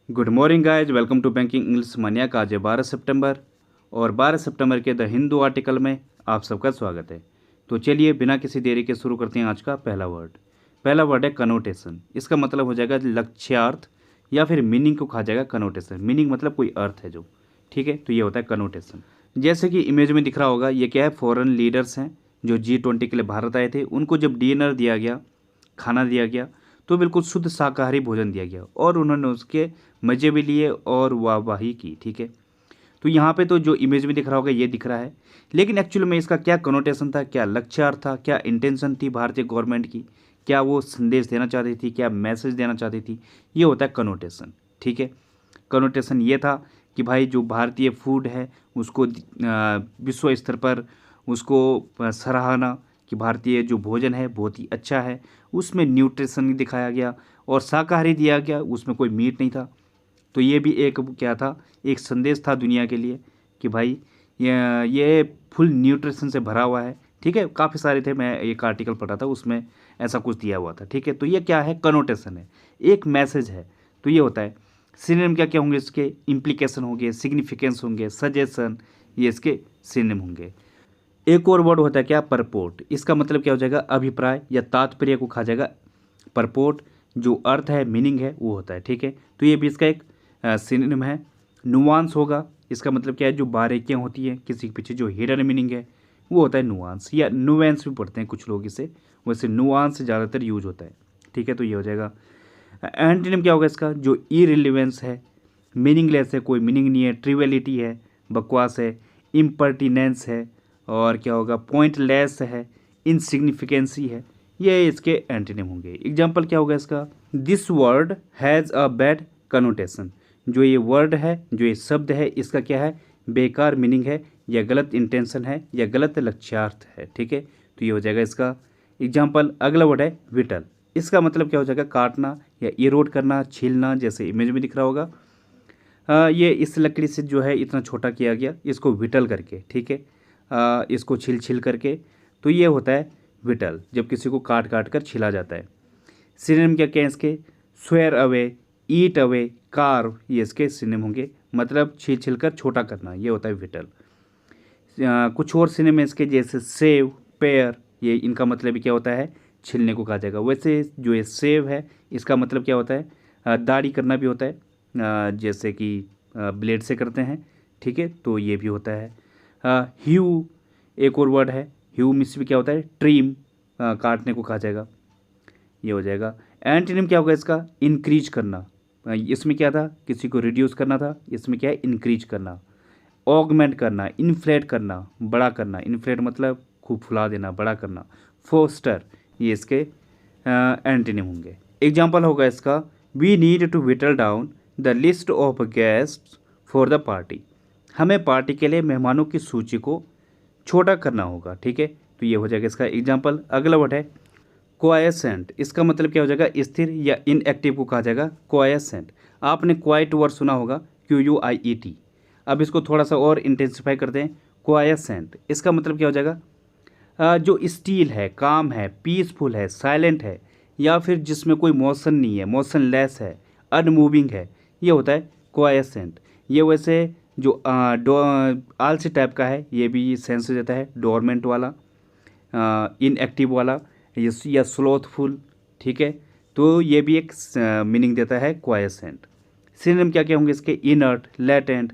Good morning guys, welcome to banking English mania का आज है 12 सितंबर और 12 सितंबर के द हिंदू आर्टिकल में आप सबका स्वागत है। तो चलिए बिना किसी देरी के शुरू करते हैं आज का पहला वर्ड। पहला वर्ड है कनोटेशन। इसका मतलब हो जाएगा लक्ष्यार्थ या फिर मीनिंग को कहा जाएगा कनोटेशन। मीनिंग मतलब कोई अर्थ है जो, ठीक है, तो ये होता है कनोटेशन। जैसे कि इमेज में दिख रहा होगा, ये क्या है, फॉरेन लीडर्स हैं जो G20 के लिए भारत आए थे। उनको जब डिनर दिया गया, खाना दिया गया, तो बिल्कुल शुद्ध शाकाहारी भोजन दिया गया और उन्होंने उसके मज़े भी लिए और वाहवाही की, ठीक है। तो यहाँ पे तो जो इमेज में दिख रहा होगा ये दिख रहा है, लेकिन एक्चुअल में इसका क्या कनोटेशन था, क्या लक्ष्यार्थ था, क्या इंटेंशन थी भारतीय गवर्नमेंट की, क्या वो संदेश देना चाहती थी, क्या मैसेज देना चाहती थी, ये होता है कनोटेशन, ठीक है। कनोटेशन ये था कि भाई जो भारतीय फूड है उसको विश्व स्तर पर उसको सराहना कि भारतीय जो भोजन है बहुत ही अच्छा है, उसमें न्यूट्रिशन दिखाया गया और शाकाहारी दिया गया, उसमें कोई मीट नहीं था। तो ये भी एक क्या था, एक संदेश था दुनिया के लिए कि भाई ये फुल न्यूट्रिशन से भरा हुआ है, ठीक है। काफ़ी सारे थे, मैं एक आर्टिकल पढ़ा था उसमें ऐसा कुछ दिया हुआ था, ठीक है। तो ये क्या है, कनोटेशन है, एक मैसेज है, तो ये होता है। सिनोनिम क्या क्या होंगे इसके, इम्प्लीकेशन होंगे, सिग्निफिकेंस होंगे, सजेशन, ये इसके सिनोनिम होंगे। एक और वर्ड होता है क्या, परपोर्ट। इसका मतलब क्या हो जाएगा, अभिप्राय या तात्पर्य को कहा जाएगा। परपोर्ट जो अर्थ है, मीनिंग है, वो होता है, ठीक है। तो ये भी इसका एक सिनोनिम है। नुआंस होगा, इसका मतलब क्या है, जो बारीकियाँ होती हैं किसी के पीछे, जो हिडन मीनिंग है वो होता है नुआंस, या नुएंस भी पढ़ते हैं कुछ लोग इसे, वैसे नुआंस ज़्यादातर यूज होता है, ठीक है। तो ये हो जाएगा। एंटीनिम क्या होगा इसका, जो इरिलीवेंस है, मीनिंगलेस है, कोई मीनिंग नहीं है, ट्रिवियलिटी है, बकवास है, इम्पर्टिनेंस है, और क्या होगा, पॉइंटलेस है, इनसिग्निफिकेंसी है, ये इसके एंटीनिम होंगे। एग्जाम्पल क्या होगा इसका, this word has a bad connotation. जो ये वर्ड है, जो ये शब्द है, इसका क्या है, बेकार मीनिंग है, या गलत इंटेंशन है, या गलत लक्ष्यार्थ है, ठीक है। तो ये हो जाएगा इसका एग्जाम्पल। अगला वर्ड है विटल। इसका मतलब क्या हो जाएगा, काटना या इरोड करना, छीलना, जैसे इमेज में दिख रहा होगा। ये इस लकड़ी से जो है इतना छोटा किया गया, इसको विटल करके, ठीक है, इसको छील छील करके, तो ये होता है विटल, जब किसी को काट काट कर छिला जाता है। सिनोनिम क्या क्या है इसके, स्वेयर अवे, ईट अवे, कार्व, ये इसके सिनोनिम होंगे, मतलब छील छील कर छोटा करना, ये होता है विटल। कुछ और सिनोनिम इसके जैसे सेव, पेयर, ये इनका मतलब भी क्या होता है, छिलने को कहा जाएगा। वैसे जो ये सेव है, इसका मतलब क्या होता है, दाढ़ी करना भी होता है, जैसे कि ब्लेड से करते हैं, ठीक है। तो ये भी होता है। ह्यू एक और वर्ड है, ह्यू मिस भी क्या होता है, ट्रिम, काटने को कहा जाएगा, ये हो जाएगा। एंटीनिम क्या होगा इसका, इंक्रीज करना। इसमें क्या था, किसी को रिड्यूस करना था, इसमें क्या है, इंक्रीज करना। ऑगमेंट करना, इन्फ्लेट करना, बड़ा करना, इन्फ्लेट मतलब खूब फुला देना, बड़ा करना। फोस्टर, ये इसके एंटीनिम होंगे। एग्जाम्पल होगा इसका, we need to whittle down the list of guests for the party. हमें पार्टी के लिए मेहमानों की सूची को छोटा करना होगा, ठीक है। तो ये हो जाएगा इसका एग्जाम्पल। अगला वर्ड है क्वाएसेंट। इसका मतलब क्या हो जाएगा, स्थिर या इनएक्टिव को कहा जाएगा क्वाएसेंट। आपने क्वाइट वर्ड सुना होगा, QUIET। अब इसको थोड़ा सा और इंटेंसिफाई करते हैं, क्वाएसेंट। इसका मतलब क्या हो जाएगा, जो स्टील है, काम है, पीसफुल है, साइलेंट है, या फिर जिसमें कोई मोशन नहीं है, मोशनलेस है, अनमूविंग है, ये होता है क्वाएसेंट। ये वैसे जो आलसी टाइप का है, ये भी सेंस देता है, डोरमेंट वाला, इनएक्टिव वाला, या स्लोथफुल, ठीक है। तो ये भी एक मीनिंग देता है क्वाएसेंट। सिनोनिम क्या क्या होंगे इसके, इनर्ट, लेटेंट,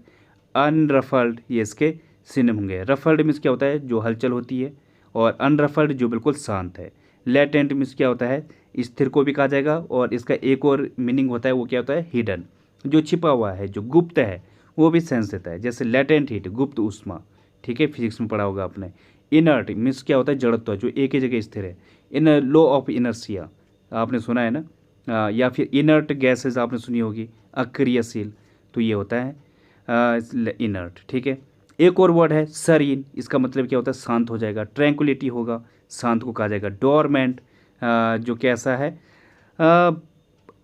अनरफल्ड, ये इसके सिनोनिम होंगे। रफल्ड मीन्स क्या होता है, जो हलचल होती है, और अनरफल्ड जो बिल्कुल शांत है। लेटेंट मीन्स क्या होता है, स्थिर को भी कहा जाएगा, और इसका एक और मीनिंग होता है, वो क्या होता है, हिडन, जो छिपा हुआ है, जो गुप्त है, वो भी सेंस देता है, जैसे लेटेंट हीट, गुप्त ऊष्मा, ठीक है, फिजिक्स में पढ़ा होगा आपने। इनर्ट मीन्स क्या होता है, जड़त्व, जो एक ही जगह स्थिर है। इन लॉ ऑफ इनर्सिया आपने सुना है ना, या फिर इनर्ट गैसेज आपने सुनी होगी, अक्रियशील, तो ये होता है इनर्ट, ठीक है। एक और वर्ड है सरीन। इसका मतलब क्या होता है, शांत हो जाएगा, ट्रैंक्विलिटी होगा, शांत को कहा जाएगा। डोरमेंट जो कैसा है,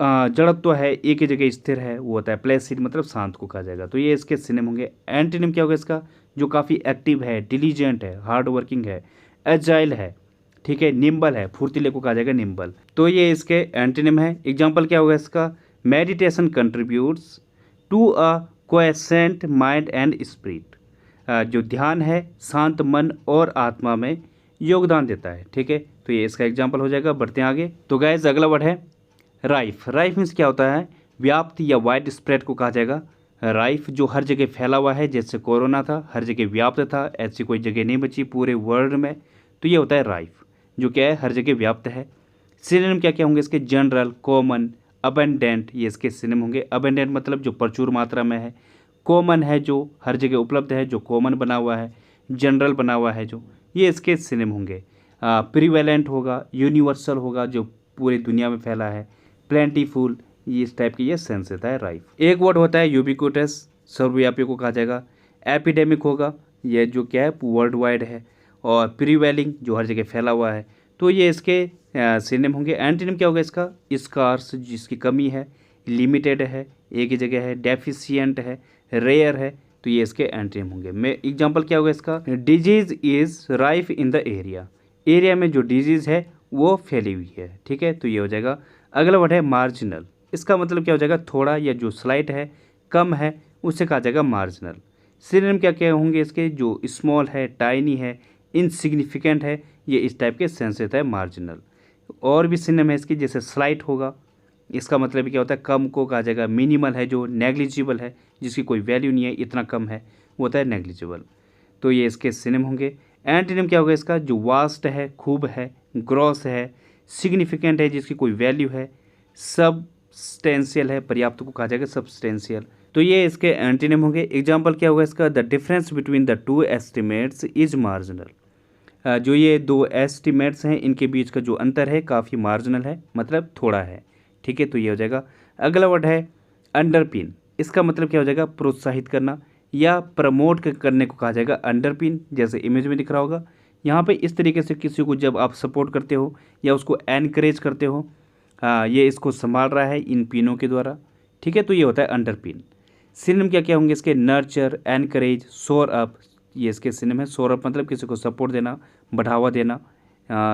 जड़त्व है, एक ही जगह स्थिर है, वो होता है प्लेसिड, मतलब शांत को कहा जाएगा। तो ये इसके सिनोनिम होंगे। एंटीनिम क्या होगा इसका, जो काफ़ी एक्टिव है, डिलीजेंट है, हार्ड वर्किंग है, एजाइल है, ठीक है, निम्बल है, फुर्तीले को कहा जाएगा निम्बल। तो ये इसके एंटीनिम है। एग्जाम्पल क्या होगा इसका, meditation contributes to a quiescent mind and spirit. जो ध्यान है शांत मन और आत्मा में योगदान देता है। ठीक है, तो ये इसका एग्जाम्पल हो जाएगा। बढ़ते हैं आगे। तो गाइस अगला वर्ड है राइफ। राइफ मीन्स क्या होता है? व्याप्त या वाइड स्प्रेड को कहा जाएगा। राइफ जो हर जगह फैला हुआ है, जैसे कोरोना था हर जगह व्याप्त था, ऐसी कोई जगह नहीं बची पूरे वर्ल्ड में, तो ये होता है राइफ, जो क्या है हर जगह व्याप्त है। सिनोनिम क्या क्या होंगे इसके? जनरल, कॉमन, अबेंडेंट, ये इसके सिनोनिम होंगे। अबेंडेंट मतलब जो प्रचुर मात्रा में है, कॉमन है जो हर जगह उपलब्ध है, जो कॉमन बना हुआ है, जनरल बना हुआ है जो, ये इसके सिनोनिम होंगे। प्रीवेलेंट होगा, यूनिवर्सल होगा जो पूरी दुनिया में फैला है, प्लेंटीफुल, ये इस टाइप की ये सेंस देता है राइफ। एक वर्ड होता है यूबिक्विटस, सर्वव्यापी को कहा जाएगा। एपिडेमिक होगा, ये जो क्या है वर्ल्ड वाइड है, और प्रीवेलिंग जो हर जगह फैला हुआ है, तो ये इसके सिनोनिम होंगे। एंटीनिम क्या होगा इसका? स्कार्स जिसकी कमी है, लिमिटेड है, एक ही जगह है, डेफिशिएंट है, रेयर है, तो ये इसके एंटीनिम होंगे। मैं एग्जांपल क्या होगा इसका? Disease is rife in the area. Area में जो डिजीज़ है वो फैली हुई है। ठीक है, तो ये हो जाएगा। अगला वर्ड है मार्जिनल। इसका मतलब क्या हो जाएगा? थोड़ा या जो स्लाइट है, कम है, उसे कहा जाएगा मार्जिनल। सिनोनिम क्या क्या होंगे इसके? जो स्मॉल है, टाइनी है, इनसिग्निफिकेंट है, ये इस टाइप के सेंस देता है मार्जिनल। और भी सिनोनिम है इसकी, जैसे स्लाइट होगा, इसका मतलब क्या होता है? कम को कहा जाएगा। मिनिमल है जो नेग्लिजिबल है, जिसकी कोई वैल्यू नहीं है, इतना कम है, वो होता है नेग्लिजिबल, तो ये इसके सिनोनिम होंगे। एंटीनिम क्या होगा इसका? जो वास्ट है, खूब है, ग्रॉस है, सिग्निफिकेंट है जिसकी कोई वैल्यू है, सबस्टेंशियल है, पर्याप्त को कहा जाएगा सबस्टेंशियल, तो ये इसके एंटीनिम होंगे। एग्जाम्पल क्या होगा इसका? The difference between the two estimates is marginal. जो ये दो एस्टिमेट्स हैं इनके बीच का जो अंतर है काफ़ी मार्जिनल है, मतलब थोड़ा है। ठीक है, तो ये हो जाएगा। अगला वर्ड है अंडरपिन। इसका मतलब क्या हो जाएगा? प्रोत्साहित करना या प्रमोट करने को कहा जाएगा अंडरपिन। जैसे इमेज में दिख रहा होगा, यहाँ पे इस तरीके से किसी को जब आप सपोर्ट करते हो या उसको एनकरेज करते हो, ये इसको संभाल रहा है इन पिनों के द्वारा। ठीक है, तो ये होता है अंडरपिन। सिनोनिम क्या क्या होंगे इसके? नर्चर, एनकरेज, सोर अप, ये इसके सिनोनिम है। सोर अप मतलब किसी को सपोर्ट देना, बढ़ावा देना,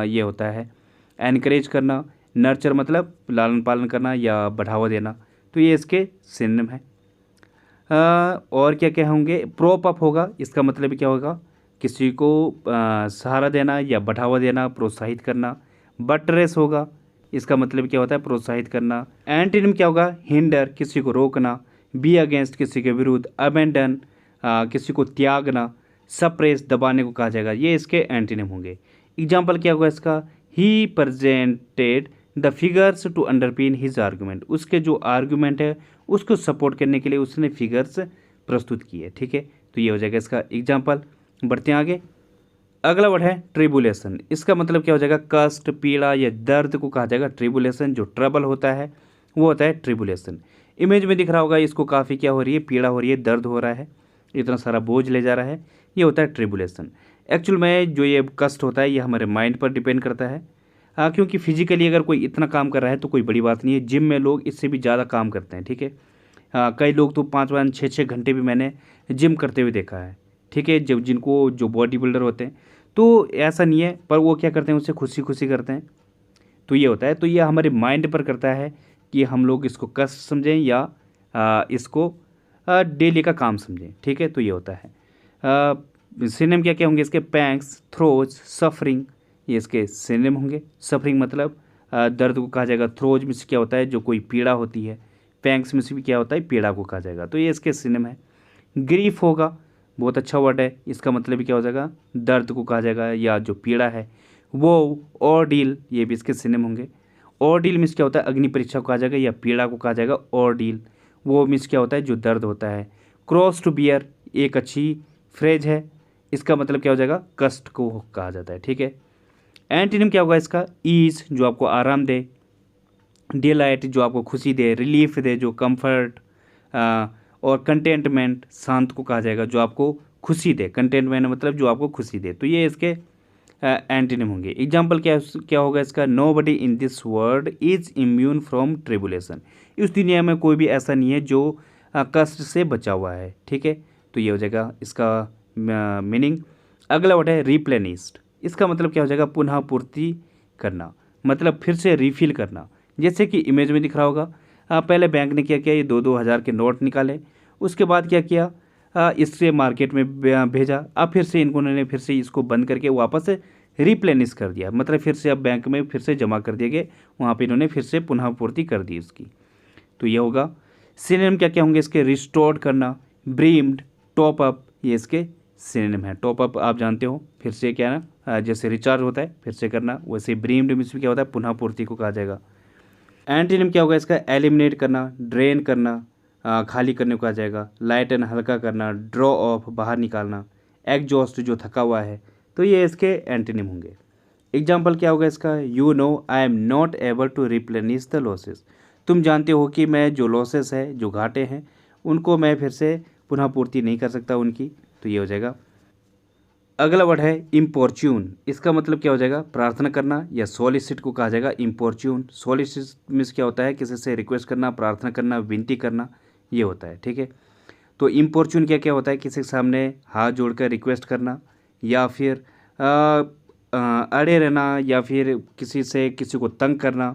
ये होता है। एनकरेज करना, नर्चर मतलब लालन पालन करना या बढ़ावा देना, तो ये इसके सिनोनिम है। और क्या क्या होंगे? प्रोप अप होगा, इसका मतलब क्या होगा? किसी को सहारा देना या बढ़ावा देना, प्रोत्साहित करना। बटरेस होगा, इसका मतलब क्या होता है? प्रोत्साहित करना। एंटीनिम क्या होगा? हिंडर, किसी को रोकना। बी अगेंस्ट, किसी के विरुद्ध। अबेंडन, किसी को त्यागना। सप्रेस, दबाने को कहा जाएगा, ये इसके एंटीनिम होंगे। एग्जाम्पल क्या होगा इसका? He presented the figures to underpin his argument. उसके जो आर्गूमेंट है उसको सपोर्ट करने के लिए उसने फिगर्स प्रस्तुत किए। ठीक है, तो ये हो जाएगा इसका एग्जाम्पल। बढ़ते हैं आगे। अगला वर्ड है ट्रिबुलेशन। इसका मतलब क्या हो जाएगा? कष्ट, पीड़ा या दर्द को कहा जाएगा ट्रिबुलेशन। जो ट्रबल होता है वो होता है ट्रिबुलेशन। इमेज में दिख रहा होगा, इसको काफ़ी क्या हो रही है? पीड़ा हो रही है, दर्द हो रहा है, इतना सारा बोझ ले जा रहा है, ये होता है ट्रिबुलेशन। एक्चुअल में जो ये कष्ट होता है ये हमारे माइंड पर डिपेंड करता है। हाँ, क्योंकि फिजिकली अगर कोई इतना काम कर रहा है तो कोई बड़ी बात नहीं है। जिम में लोग इससे भी ज़्यादा काम करते हैं। ठीक है, हाँ, कई लोग तो 5-5, 6-6 घंटे भी मैंने जिम करते हुए देखा है। ठीक है, जब जिनको जो बॉडी बिल्डर होते हैं तो ऐसा नहीं है, पर वो क्या करते हैं? उससे खुशी खुशी करते हैं, तो ये होता है। तो ये हमारे माइंड पर करता है कि हम लोग इसको कष्ट समझें या इसको डेली का काम समझें। ठीक है, तो ये होता है। सिनोनिम क्या क्या होंगे इसके? पैंग्स, थ्रोज, सफरिंग, ये इसके सिनोनिम होंगे। सफरिंग मतलब दर्द को कहा जाएगा। थ्रोज में से क्या होता है? जो कोई पीड़ा होती है। पैंग्स में से भी क्या होता है? पीड़ा को कहा जाएगा, तो ये इसके सिनोनिम है। ग्रीफ होगा, बहुत अच्छा वर्ड है, इसका मतलब भी क्या हो जाएगा? दर्द को कहा जाएगा या जो पीड़ा है वो। ऑर्डील, ये भी इसके सिनोनिम होंगे। ऑर्डील मीन्स क्या होता है? अग्नि परीक्षा को कहा जाएगा या पीड़ा को कहा जाएगा ऑर्डील। वो मीन्स क्या होता है? जो दर्द होता है। क्रॉस टू बियर एक अच्छी फ्रेज है, इसका मतलब क्या हो जाएगा? कष्ट को कहा जाता है। ठीक है, एंटीनिम क्या होगा इसका? ईज, जो आपको आराम दे। डिलाइट, जो आपको खुशी दे, रिलीफ दे, जो कंफर्ट। और कंटेंटमेंट, शांत को कहा जाएगा, जो आपको खुशी दे। कंटेंटमेंट मतलब जो आपको खुशी दे, तो ये इसके एंटीनिम होंगे। एग्जाम्पल क्या होगा इसका? Nobody in this world is immune from tribulation. इस दुनिया में कोई भी ऐसा नहीं है जो कष्ट से बचा हुआ है। ठीक है, तो ये हो जाएगा इसका मीनिंग। अगला वर्ड है रिप्लेनिस्ड। इसका मतलब क्या हो जाएगा? पुनः पूर्ति करना, मतलब फिर से रिफिल करना। जैसे कि इमेज में दिख रहा होगा, पहले बैंक ने क्या किया, ये 2-2 हज़ार के नोट निकाले, उसके बाद क्या किया, इससे मार्केट में भेजा। अब फिर से इन्होंने फिर से इसको बंद करके वापस रिप्लेनिश कर दिया, मतलब फिर से अब बैंक में फिर से जमा कर दिया गया, वहाँ पे इन्होंने फिर से पुनः पूर्ति कर दी उसकी। तो ये होगा। सिनोनिम क्या क्या होंगे इसके, रिस्टोर्ड करना, ब्रीम्ड, टॉप अप, ये इसके सिनोनिम है। टॉप अप आप जानते हो, फिर से क्या ना, जैसे रिचार्ज होता है फिर से करना, वैसे ब्रीम्ड में क्या होता है, पुनः पूर्ति को कहा जाएगा। एंटीनिम क्या होगा इसका, एलिमिनेट करना, ड्रेन करना, खाली करने को कहा जाएगा। लाइटन, हल्का करना, ड्रॉ ऑफ, बाहर निकालना। एग्जॉस्ट, जो थका हुआ है। तो ये इसके एंटीनिम होंगे। एग्जाम्पल क्या होगा इसका, you know I am not able to replenish the losses. तुम जानते हो कि मैं जो लॉसेस है, जो घाटे हैं, उनको मैं फिर से पुनः पूर्ति नहीं कर सकता उनकी। तो ये हो जाएगा। अगला वर्ड है इम्पोर्च्यून। इसका मतलब क्या हो जाएगा, प्रार्थना करना, या सोलिसिट को कहा जाएगा इम्पोर्च्यून। सोलिसिट मीन्स क्या होता है, किसी से रिक्वेस्ट करना, प्रार्थना करना, विनती करना, ये होता है। ठीक है। तो इम्पोर्च्यून क्या क्या होता है, किसी के सामने हाथ जोड़कर रिक्वेस्ट करना, या फिर अड़े रहना, या फिर किसी को तंग करना,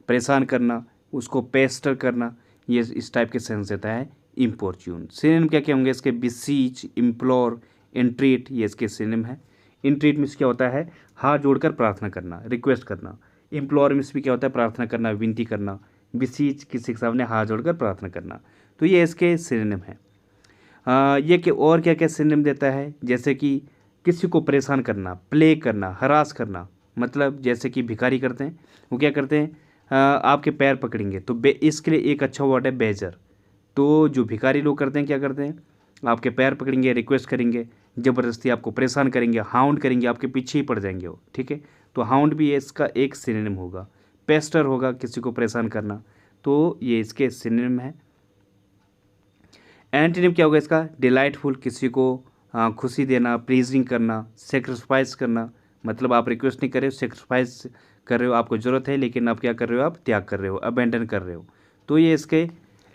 परेशान करना, उसको पेस्टर करना, ये इस टाइप के सेंस देता है इम्पोर्च्यून। सिनोनिम क्या क्या होंगे इसके, बिसीच, इम्प्लोर, इंट्रीट, ये इसके सिनोनिम है। इंट्रीट मीन्स क्या होता है, हाथ जोड़कर प्रार्थना करना, रिक्वेस्ट करना। इम्प्लोर मीन्स भी क्या होता है, प्रार्थना करना, विनती करना। बिसीच, किसी के सामने हाथ जोड़कर प्रार्थना करना। तो ये इसके सिनोनिम है। ये कि और क्या क्या सिनोनिम देता है, जैसे कि किसी को परेशान करना, प्ले करना, हरास करना, मतलब जैसे कि भिखारी करते हैं, वो क्या करते हैं, आपके पैर पकड़ेंगे, तो इसके लिए एक अच्छा वर्ड है बेजर। तो जो भिखारी लोग करते हैं क्या करते हैं, आपके पैर पकड़ेंगे, रिक्वेस्ट करेंगे, ज़बरदस्ती आपको परेशान करेंगे, हाउंड करेंगे, आपके पीछे ही पड़ जाएंगे वो। ठीक है। तो हाउंड भी इसका एक सिनोनिम होगा। पेस्टर होगा किसी को परेशान करना, तो ये इसके सिनोनिम है। एंटीनिम क्या होगा इसका, डिलाइटफुल, किसी को खुशी देना, प्लीजिंग करना, सेक्रीफाइस करना, मतलब आप रिक्वेस्ट नहीं कर रहे हो, सेक्रीफाइस कर रहे हो, आपको ज़रूरत है लेकिन आप क्या कर रहे हो, आप त्याग कर रहे हो, अबेंडन कर रहे हो। तो ये इसके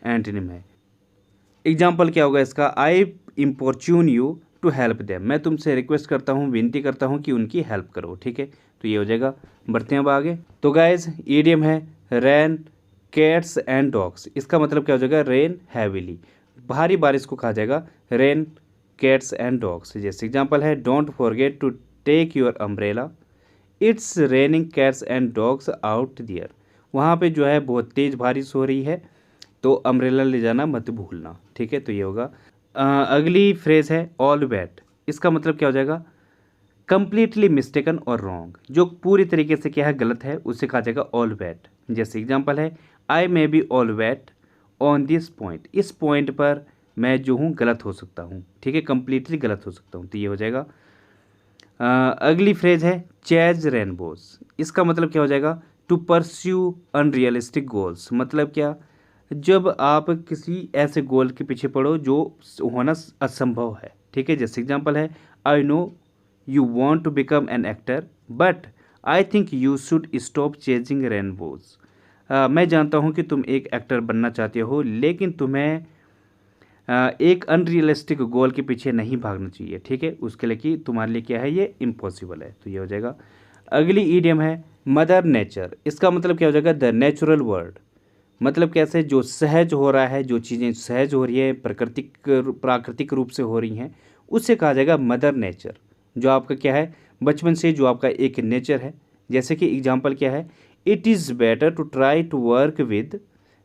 एंटीनिम है। एग्जाम्पल क्या होगा इसका, आई इम्पोर्च्यून यू टू हेल्प देम। मैं तुमसे रिक्वेस्ट करता हूँ, विनती करता हूँ कि उनकी हेल्प करो। ठीक है। तो ये हो जाएगा। बढ़ते हैं अब आगे। तो गाइज ईडियम है रेन, कैट्स एंड डॉग्स। इसका मतलब क्या हो जाएगा, रेन हैविली, भारी बारिश को कहा जाएगा रेन, कैट्स एंड डॉग्स। जैसे एग्जांपल है, don't forget to take your umbrella, it's raining cats and dogs out there. वहाँ पे जो है बहुत तेज़ बारिश हो रही है, तो अम्ब्रेला ले जाना मत भूलना। ठीक है। तो ये होगा। अगली फ्रेज है ऑल बैट। इसका मतलब क्या हो जाएगा, कंप्लीटली मिस्टेकन और रॉन्ग, जो पूरी तरीके से क्या है, गलत है, उसे कहा जाएगा ऑल बैट। जैसे एग्जांपल है, I may be all bat on this point. इस पॉइंट पर मैं जो हूँ गलत हो सकता हूँ। ठीक है। कंप्लीटली गलत हो सकता हूँ। तो ये हो जाएगा। अगली फ्रेज है चेज रेनबोज। इसका मतलब क्या हो जाएगा, टू परस्यू अनरियलिस्टिक गोल्स। मतलब क्या, जब आप किसी ऐसे गोल के पीछे पड़ो जो होना असंभव है। ठीक है। जैसे एग्जांपल है, I know you want to become an actor but I think you should stop chasing rainbows. मैं जानता हूँ कि तुम एक एक्टर बनना चाहते हो, लेकिन तुम्हें एक अनरियलिस्टिक गोल के पीछे नहीं भागना चाहिए। ठीक है। उसके लिए कि तुम्हारे लिए क्या है, ये इम्पॉसिबल है। तो ये हो जाएगा। अगली ईडियम है मदर नेचर। इसका मतलब क्या हो जाएगा, द नेचुरल वर्ल्ड। मतलब कैसे, जो सहज हो रहा है, जो चीज़ें सहज हो रही है, प्राकृतिक रूप से हो रही हैं, उससे कहा जाएगा मदर नेचर। जो आपका क्या है, बचपन से जो आपका एक नेचर है। जैसे कि एग्जांपल क्या है, it is better to try to work with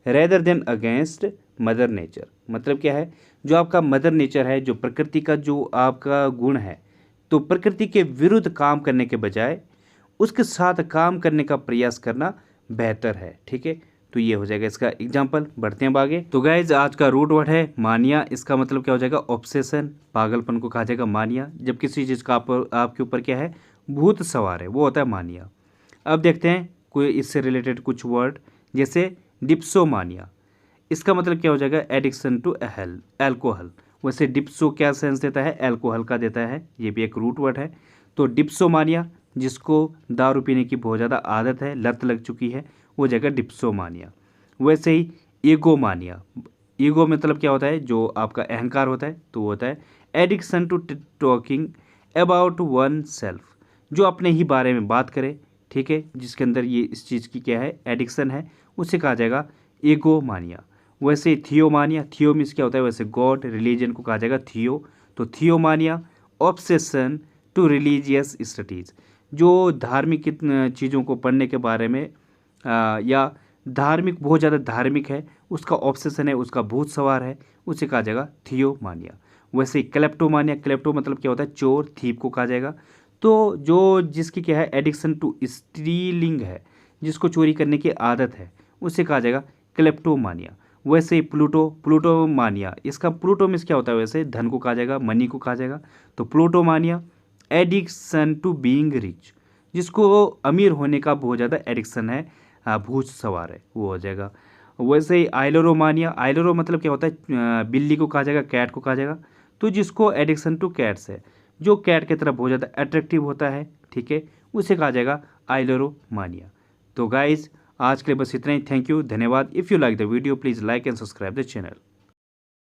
rather than against mother nature. मतलब क्या है, जो आपका मदर नेचर है, जो प्रकृति का जो आपका गुण है, तो प्रकृति के विरुद्ध काम करने के बजाय उसके साथ काम करने का प्रयास करना बेहतर है। ठीक है। तो ये हो जाएगा इसका एग्जाम्पल। बढ़ते हैं आगे। तो गाइज आज का रूट वर्ड है मानिया। इसका मतलब क्या हो जाएगा, ऑब्सेशन, पागलपन को कहा जाएगा मानिया। जब किसी चीज़ का आपके ऊपर क्या है, भूत सवार है, वो होता है मानिया। अब देखते हैं कोई इससे रिलेटेड कुछ वर्ड, जैसे डिप्सोमानिया। इसका मतलब क्या हो जाएगा, एडिक्शन टू एल्कोहल। वैसे डिप्सो क्या सेंस देता है, एल्कोहल का देता है, ये भी एक रूट वर्ड है। तो डिप्सोमानिया, जिसको दारू पीने की बहुत ज़्यादा आदत है, लत लग चुकी है, वो जगह डिप्सोमानिया। वैसे ही ईगोमानिया। ईगो मतलब क्या होता है, जो आपका अहंकार होता है, तो वो होता है addiction to talking about oneself, जो अपने ही बारे में बात करे। ठीक है। जिसके अंदर ये इस चीज़ की क्या है, एडिक्शन है, उसे कहा जाएगा ईगोमानिया। वैसे थियोमानिया, थियो मीन्स क्या होता है, वैसे गॉड, रिलीजन को कहा जाएगा थियो, तो थियोमानिया ऑब्सेशन टू रिलीजियस स्टडीज़, जो धार्मिक चीज़ों को पढ़ने के बारे में या धार्मिक, बहुत ज़्यादा धार्मिक है, उसका ऑब्सेशन है, उसका भूत सवार है, उसे कहा जाएगा थियोमानिया। वैसे क्लेप्टोमानिया, क्लेप्टो मतलब क्या होता है, चोर, थीप को कहा जाएगा। तो जो जिसकी क्या है, एडिक्शन टू स्टीलिंग है, जिसको चोरी करने की आदत है, उसे कहा जाएगा क्लेप्टोमानिया। वैसे प्लूटो, प्लूटोमानिया, इसका प्लूटो मीन्स क्या होता है, वैसे धन को कहा जाएगा, मनी को कहा जाएगा। तो प्लूटोमानिया एडिक्शन टू बीइंग रिच, जिसको अमीर होने का बहुत ज़्यादा एडिक्शन है, भूत सवार है, वो हो जाएगा। वैसे ही आइलोरोमानिया, आइलोरो मतलब क्या होता है, बिल्ली को कहा जाएगा, कैट को कहा जाएगा। तो जिसको एडिक्शन टू कैट्स है, जो कैट की तरफ बहुत ज़्यादा अट्रैक्टिव होता है, ठीक है, उसे कहा जाएगा आइलोरोमानिया। तो गाइज आज के लिए बस इतना ही। थैंक यू, धन्यवाद। If you like the video please like and subscribe the channel.